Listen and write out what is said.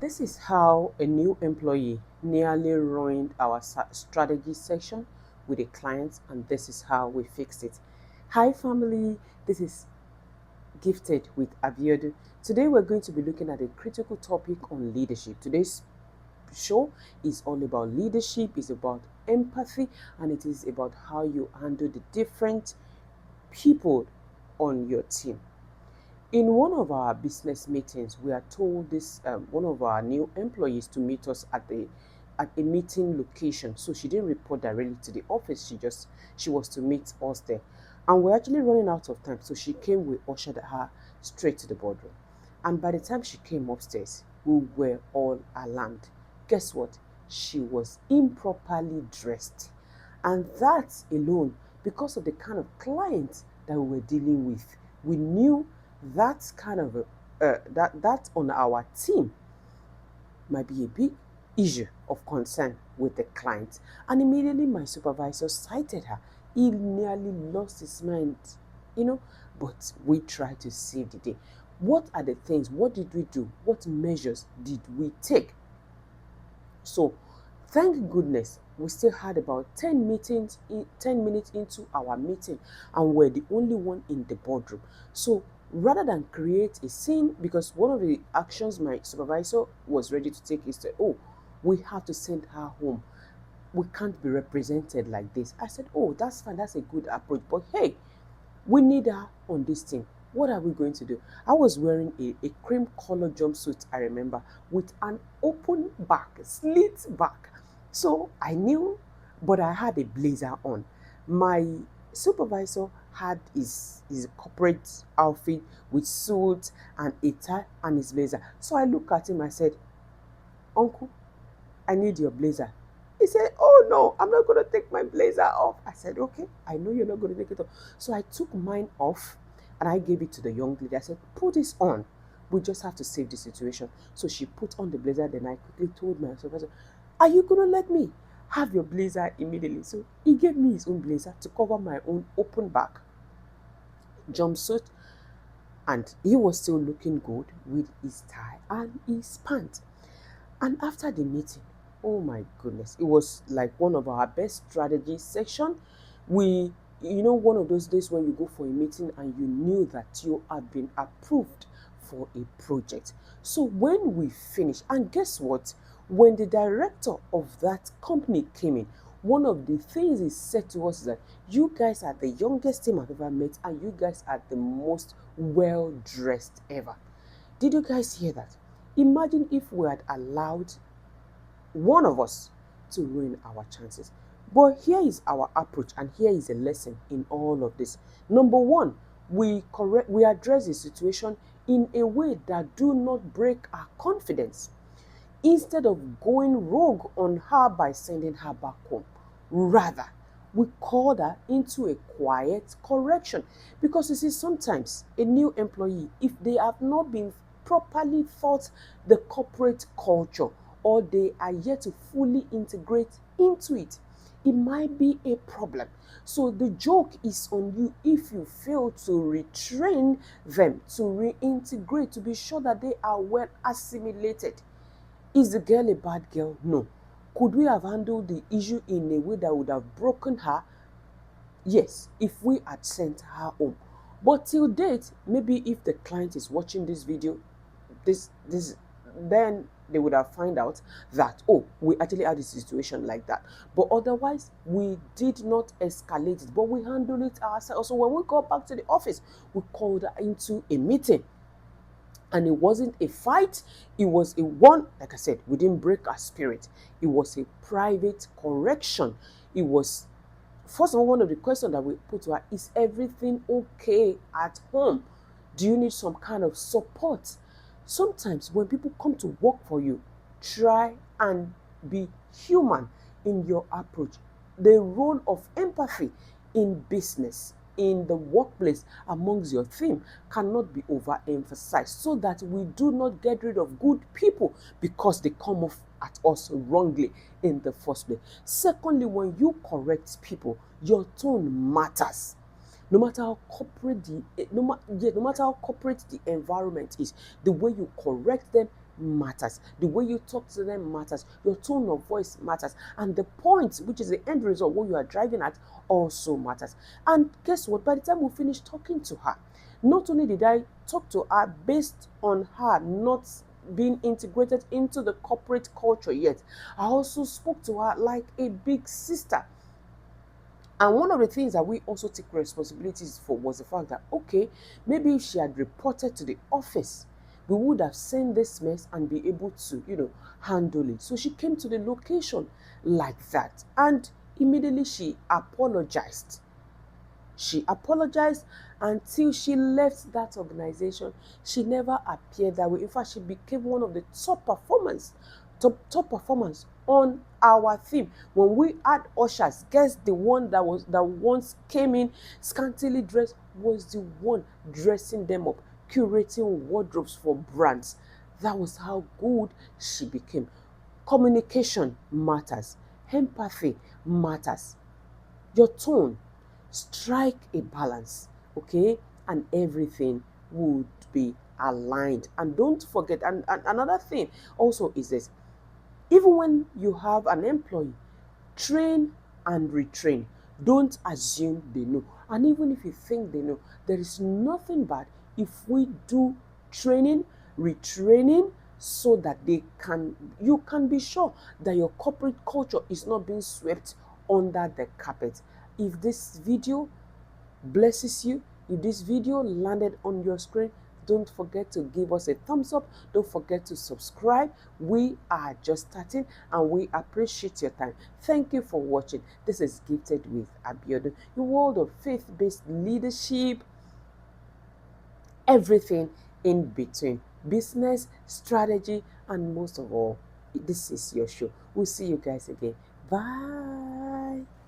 This is how a new employee nearly ruined our strategy section with a client, and this is how we fixed it. Hi, family. This is Gifted with Abiodu. Today, we're going to be looking at a critical topic on leadership. Today's show is all about leadership, it's about empathy, and it is about how you handle the different people on your team. In one of our business meetings, we are told this one of our new employees to meet us at a meeting location. So she didn't report directly to the office. She was to meet us there, and we're actually running out of time. So she came. We ushered her straight to the boardroom, and by the time she came upstairs, we were all alarmed. Guess what? She was improperly dressed, and that alone, because of the kind of clients that we were dealing with, we knew that kind of that on our team might be a big issue of concern with the client. And immediately my supervisor cited her. He nearly lost his mind, you know, but we tried to save the day. What are the things? What did we do? What measures did we take? So, thank goodness we still had about 10 minutes into our meeting, and we're the only one in the boardroom. So, rather than create a scene, because one of the actions my supervisor was ready to take is that, oh, we have to send her home. We can't be represented like this. I said, oh, that's fine. That's a good approach. But hey, we need her on this team. What are we going to do? I was wearing a cream color jumpsuit, I remember, with an open back, slit back. So I knew, but I had a blazer on. My supervisor had his corporate outfit with suit and a tie and his blazer. So I looked at him, I said, Uncle, I need your blazer. He said, oh no, I'm not going to take my blazer off. I said, okay, I know you're not going to take it off. So I took mine off and I gave it to the young lady. I said, put this on. We just have to save the situation. So she put on the blazer. Then I quickly told my supervisor, are you going to let me have your blazer immediately? So he gave me his own blazer to cover my own open back jumpsuit. And he was still looking good with his tie and his pants. And after the meeting, oh my goodness, it was like one of our best strategy section. We, one of those days when you go for a meeting and you knew that you had been approved for a project. So when we finished, and guess what? When the director of that company came in, one of the things he said to us is that you guys are the youngest team I've ever met, and you guys are the most well dressed ever. Did you guys hear that? Imagine if we had allowed one of us to ruin our chances. But here is our approach, and here is a lesson in all of this. Number one, we address the situation in a way that do not break our confidence. Instead of going rogue on her by sending her back home, rather we called her into a quiet correction. Because you see, sometimes a new employee, if they have not been properly taught the corporate culture, or they are yet to fully integrate into it, it might be a problem. So the joke is on you if you fail to retrain them, to reintegrate, to be sure that they are well assimilated. Is the girl a bad girl? No. Could we have handled the issue in a way that would have broken her? Yes, if we had sent her home. But till date, maybe if the client is watching this video, this then they would have find out that, oh, we actually had a situation like that. But otherwise, we did not escalate it, but we handled it ourselves. So when we got back to the office, we called her into a meeting, and it wasn't a fight. It was a one, like I said, we didn't break our spirit. It was a private correction. It was, first of all, one of the questions that we put to her is, everything okay at home? Do you need some kind of support? Sometimes when people come to work for you, try and be human in your approach. The role of empathy in business, in the workplace, amongst your team, cannot be overemphasized, so that we do not get rid of good people because they come off at us wrongly in the first place. Secondly, when you correct people, your tone matters. No matter how corporate the no matter how corporate the environment is, the way you correct them matters. The way you talk to them matters. Your tone of voice matters. And the point, which is the end result, what you are driving at, also matters. And guess what? By the time we finish talking to her, not only did I talk to her based on her not being integrated into the corporate culture yet, I also spoke to her like a big sister. And one of the things that we also take responsibilities for was the fact that, okay, maybe if she had reported to the office, we would have seen this mess and be able to, handle it. So she came to the location like that. And immediately she apologized. She apologized until she left that organization. She never appeared that way. In fact, she became one of the top performers on our theme. When we had ushers, guess the one that once came in scantily dressed was the one dressing them up, curating wardrobes for brands. That was how good she became. Communication matters. Empathy matters. Your tone, strike a balance, okay, and everything would be aligned. And don't forget, and another thing also is this: even when you have an employee, train and retrain. Don't assume they know. And even if you think they know, there is nothing bad if we do training, retraining, so that you can be sure that your corporate culture is not being swept under the carpet. If this video blesses you, if this video landed on your screen, don't forget to give us a thumbs up. Don't forget to subscribe. We are just starting and we appreciate your time. Thank you for watching. This is Gifted with Abiodun, your world of faith-based leadership, everything in between, business, strategy, and most of all, this is your show. We'll see you guys again. Bye.